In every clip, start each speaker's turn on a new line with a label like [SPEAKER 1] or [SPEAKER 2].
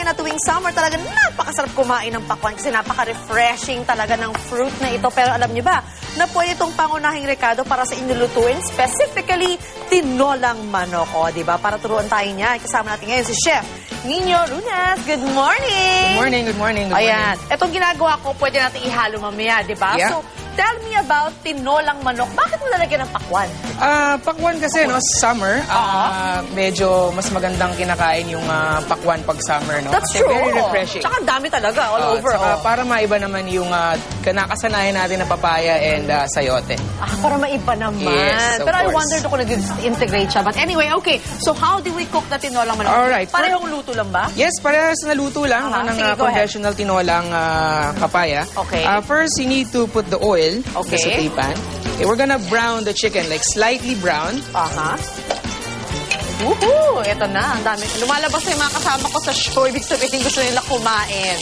[SPEAKER 1] na tuwing summer talaga napakasarap kumain ng pakwan kasi napaka-refreshing talaga ng fruit na ito. Pero alam niyo ba na pwede itong pangunahing rekado para sa inulutuin, specifically tinolang manok. O, diba? Para turuan tayo niya. Kasama natin ngayon si Chef Nino Runas. Good morning!
[SPEAKER 2] Good morning, good morning, good morning.
[SPEAKER 1] Ayan. Itong ginagawa ko, pwede natin ihalo mamaya, diba?
[SPEAKER 2] Yeah.
[SPEAKER 1] So, tell me about tinolang manok. Bakit mo nalagyan ng pakwan?
[SPEAKER 2] Pakwan kasi, no, summer, medyo mas magandang kinakain yung pakwan pag summer, no?
[SPEAKER 1] That's
[SPEAKER 2] kasi
[SPEAKER 1] true.
[SPEAKER 2] very refreshing.
[SPEAKER 1] Tsaka ang dami talaga, all over.
[SPEAKER 2] Tsaka para maiba naman yung nakasanayan natin na papaya and sayote.
[SPEAKER 1] Para maiba naman.
[SPEAKER 2] Yes, of
[SPEAKER 1] Pero I
[SPEAKER 2] course.
[SPEAKER 1] wondered kung nag-integrate siya. But anyway, okay. So how do we cook the tinolang manok?
[SPEAKER 2] Alright.
[SPEAKER 1] Parehong luto lang ba?
[SPEAKER 2] Yes, parehas na luto lang
[SPEAKER 1] Sige,
[SPEAKER 2] ng
[SPEAKER 1] go ahead.
[SPEAKER 2] conventional tinolang papaya.
[SPEAKER 1] Okay.
[SPEAKER 2] First, you need to put the oil
[SPEAKER 1] Okay.
[SPEAKER 2] sa saute pan. Okay, we're gonna brown the chicken, like slightly brown.
[SPEAKER 1] Woohoo! Ito na, ang dami. Lumalabas na yung mga kasama ko sa show. Ibig sabihin gusto nila kumain.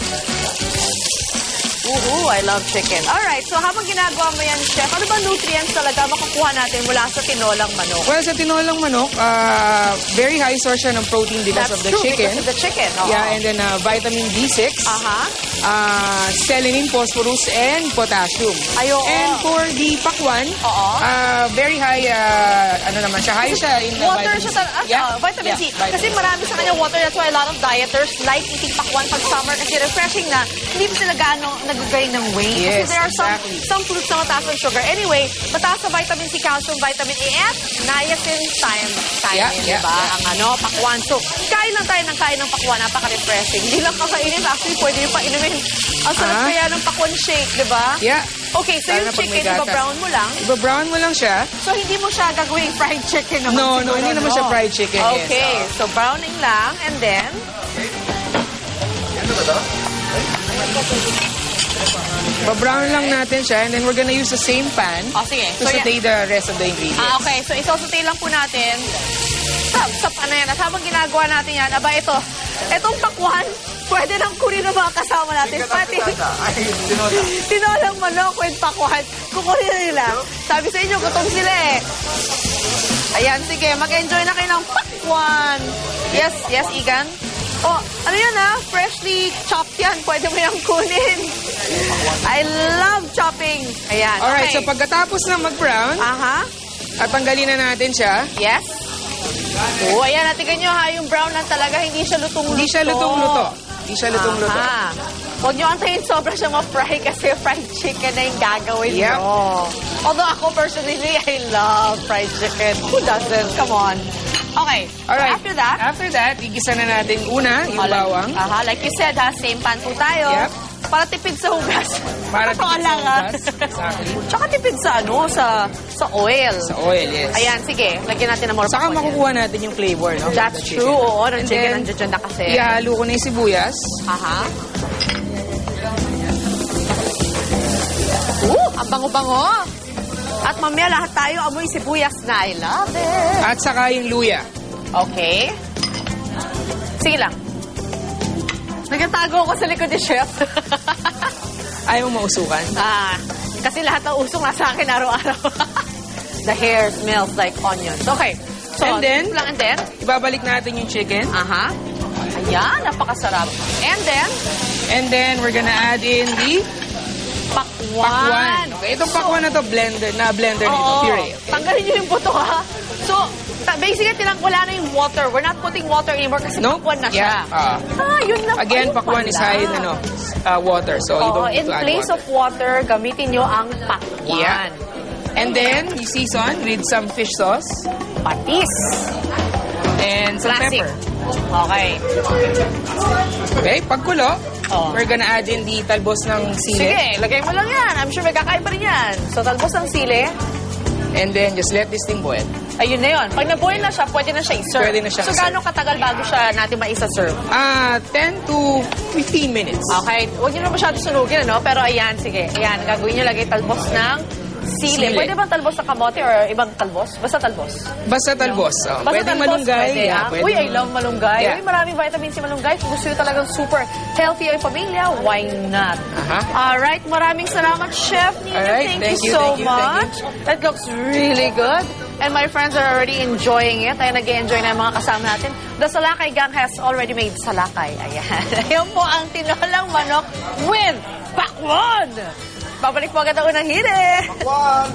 [SPEAKER 1] Woohoo! I love chicken. Alright, so habang ginagawa mo yan, Chef, ano ba nutrients talaga makukuha natin mula sa tinolang manok?
[SPEAKER 2] Well, sa tinolang manok, very high source siya ng protein because
[SPEAKER 1] That's
[SPEAKER 2] of the
[SPEAKER 1] true,
[SPEAKER 2] chicken.
[SPEAKER 1] because of the chicken.
[SPEAKER 2] Yeah, and then vitamin B6, selenium, phosphorus, and potassium.
[SPEAKER 1] Ayoko.
[SPEAKER 2] And for the pakwan, very high, ano naman siya, high siya in the
[SPEAKER 1] Water
[SPEAKER 2] vitamin
[SPEAKER 1] siya
[SPEAKER 2] C.
[SPEAKER 1] vitamin C. Kasi marami sa kanya water. That's why a lot of dieters like eating pakwan pag summer kasi refreshing na. Hindi pa sila gaano nag-gain ng weight.
[SPEAKER 2] Yes,
[SPEAKER 1] kasi there are
[SPEAKER 2] exactly.
[SPEAKER 1] some fruits na mataas ng sugar. Anyway, mataas sa vitamin C, calcium, vitamin A, at niacin, diba? Ang pakwan. So, kain lang tayo ng pakwan. Napaka-refreshing. Hindi lang kakainin. Actually, pwede yung painumin. Ang sarap kaya ng pakwan shake, diba?
[SPEAKER 2] Yeah.
[SPEAKER 1] Okay, so yung chicken, iba-brown mo lang.
[SPEAKER 2] Iba-brown mo lang siya.
[SPEAKER 1] So, hindi mo siya gagawing fried chicken naman?
[SPEAKER 2] No,
[SPEAKER 1] siguro,
[SPEAKER 2] hindi naman siya fried chicken.
[SPEAKER 1] Okay,
[SPEAKER 2] Yes.
[SPEAKER 1] so browning lang, and then?
[SPEAKER 2] Ba-brown lang natin siya, and then we're gonna use the same pan
[SPEAKER 1] Sige.
[SPEAKER 2] to saute the rest of the ingredients.
[SPEAKER 1] Okay, so isasaute lang po natin. Sa ano yan, at habang ginagawa natin yan, itong pakwan, pwede nang kunin ng mga kasama natin. Pati, tinolang manok with pakwan, kukunin na nila. Sabi sa inyo, gutom sila eh. Ayan, sige, mag-enjoy na kayo ng pakwan. Yes, Igan. Ano yan freshly chopped yan. Pwede mo yung kunin. I love chopping. Ayan,
[SPEAKER 2] Alright,
[SPEAKER 1] okay.
[SPEAKER 2] so pagkatapos na mag-brown, at tanggalin na natin siya.
[SPEAKER 1] Yes. Ayan, natigan nyo yung brown lang talaga, hindi siya lutong-luto.
[SPEAKER 2] Hindi siya lutong-luto. Hindi siya lutong-luto.
[SPEAKER 1] Huwag nyo antayin sobra siya ma-fry kasi fried chicken na yung gagawin nyo. Although ako personally, I love fried chicken. Who doesn't? Come on. Okay.
[SPEAKER 2] Alright.
[SPEAKER 1] After that,
[SPEAKER 2] igisa na natin una yung bawang.
[SPEAKER 1] Like you said, same pan po tayo.
[SPEAKER 2] Yep.
[SPEAKER 1] Para tipid sa hugas.
[SPEAKER 2] Para tipid sa hugas. Exactly.
[SPEAKER 1] Tsaka tipid sa sa oil.
[SPEAKER 2] Sa oil, yes.
[SPEAKER 1] Ayan, sige. Lagyan natin ng more
[SPEAKER 2] Saka
[SPEAKER 1] pakwan
[SPEAKER 2] makukuha natin yung flavor, no?
[SPEAKER 1] That's true. Oo, ng chicken nandiyan na kasi.
[SPEAKER 2] Ihalo ko na yung sibuyas.
[SPEAKER 1] Ang bango-bango. At mamaya lahat tayo amoy sibuyas na. I love it.
[SPEAKER 2] At saka yung luya.
[SPEAKER 1] Okay. Sige lang. Nagtatago ako sa likod ni Chef.
[SPEAKER 2] Ayaw mausukan.
[SPEAKER 1] Kasi lahat ng usok nasa akin araw-araw. The hair smells like onions. Okay. So,
[SPEAKER 2] And then, ibabalik natin yung chicken.
[SPEAKER 1] Ayan, napakasarap. And then,
[SPEAKER 2] we're gonna add in the pakwan. Okay, itong pakwan na to, blender na ito, puree. Okay.
[SPEAKER 1] Tanggalin nyo yung buto, So, basically, wala na yung water. We're not putting water anymore kasi pakwan na siya. Yun na.
[SPEAKER 2] Again, pakwan is high in water, so you don't need
[SPEAKER 1] in
[SPEAKER 2] to add
[SPEAKER 1] place
[SPEAKER 2] water.
[SPEAKER 1] of water, gamitin nyo ang pakwan.
[SPEAKER 2] Yeah. And then, you season with some fish sauce.
[SPEAKER 1] Patis.
[SPEAKER 2] And some pepper.
[SPEAKER 1] Okay.
[SPEAKER 2] Okay, pagkulo, we're gonna add in the talbos ng sili.
[SPEAKER 1] Sige, lagay mo lang yan. I'm sure may kakain pa rin yan. So, talbos ng sili.
[SPEAKER 2] And then, just let this thing boil.
[SPEAKER 1] Ayun na yun. Pag na-boil na siya, pwede na siya i-serve.
[SPEAKER 2] Pwede na siya
[SPEAKER 1] So,
[SPEAKER 2] i-serve.
[SPEAKER 1] gano'ng katagal bago siya natin maisa-serve?
[SPEAKER 2] 10 to 15 minutes.
[SPEAKER 1] Okay. Huwag nyo na masyado sunugin, Pero ayan, sige. Ayan, gagawin nyo lagay talbos ng Sili.
[SPEAKER 2] Sili.
[SPEAKER 1] Pwede bang talbos sa kamote or ibang talbos? Basta talbos.
[SPEAKER 2] Basta talbos. Oh.
[SPEAKER 1] Basta
[SPEAKER 2] Pwedeng
[SPEAKER 1] talbos,
[SPEAKER 2] malunggay.
[SPEAKER 1] pwede,
[SPEAKER 2] Yeah,
[SPEAKER 1] ah.
[SPEAKER 2] pwedeng-
[SPEAKER 1] Uy, I love malunggay.
[SPEAKER 2] Yeah.
[SPEAKER 1] Uy, maraming vitamin C malunggay. Kung gusto nyo talagang super healthy ang pamilya, why not? Alright, maraming salamat, Chef Nina.
[SPEAKER 2] Alright,
[SPEAKER 1] Thank you so much. That looks really good. And my friends are already enjoying it. Ay, nag-enjoy na yung mga kasama natin. The Salakay Gang has already made salakay. Ayan. Ayan po ang tinolang manok with pakwan. Babalik po agad ang unang hire. Pakwan!